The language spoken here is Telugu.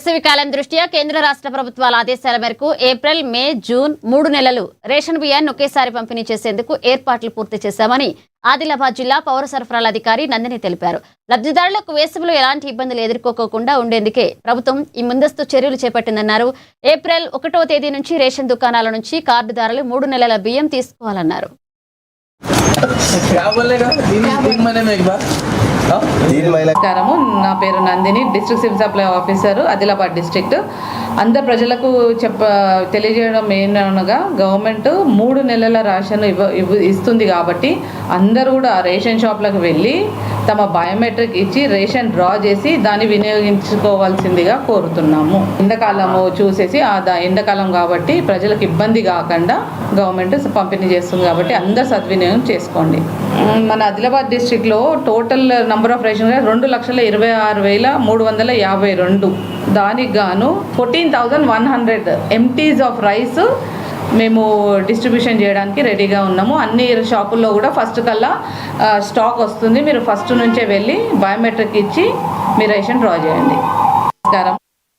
వేసవికాలం దృష్ట్యా కేంద్ర రాష్ట్ర ప్రభుత్వాల ఆదేశాల మేరకు ఏప్రిల్, మే, జూన్ 3 నెలలు రేషన్ బియ్యాన్ని ఒకేసారి పంపిణీ చేసేందుకు ఏర్పాట్లు పూర్తి చేశామని ఆదిలాబాద్ జిల్లా పౌర సరఫరాల అధికారి నందిని తెలిపారు. లబ్ధిదారులకు వేసవిలో ఎలాంటి ఇబ్బందులు ఎదుర్కోకుండా ఉండేందుకే ప్రభుత్వం ఈ ముందస్తు చర్యలు చేపట్టిందన్నారు. ఏప్రిల్ 1వ తేదీ నుంచి రేషన్ దుకాణాల నుంచి కార్డుదారులు 3 నెలల బియ్యం తీసుకోవాలన్నారు. నమస్కారము, నా పేరు Nandini, district civil supply officer, Adilabad district. అందరు ప్రజలకు తెలియజేయడం ఏంటనగా గవర్నమెంట్ 3 నెలల రేషన్ ఇస్తుంది కాబట్టి అందరూ కూడా రేషన్ షాప్లకు వెళ్ళి తమ బయోమెట్రిక్ ఇచ్చి రేషన్ డ్రా చేసి దాన్ని వినియోగించుకోవాల్సిందిగా కోరుతున్నాము. ఎండాకాలము చూసేసి ఎండాకాలం కాబట్టి ప్రజలకు ఇబ్బంది కాకుండా గవర్నమెంట్ పంపిణీ చేస్తుంది కాబట్టి అందరు సద్వినియోగం చేసుకోండి. మన ఆదిలాబాద్ డిస్ట్రిక్ట్లో టోటల్ నంబర్ ఆఫ్ రేషన్ 2,26,352. దానికి గాను 14,100 ఎంటీస్ ఆఫ్ రైస్ మేము డిస్ట్రిబ్యూషన్ చేయడానికి రెడీగా ఉన్నాము. అన్ని షాపుల్లో కూడా ఫస్ట్ కల్లా స్టాక్ వస్తుంది. మీరు ఫస్ట్ నుంచే వెళ్ళి బయోమెట్రిక్ ఇచ్చి మీ రేషన్ డ్రా చేయండి. నమస్కారం.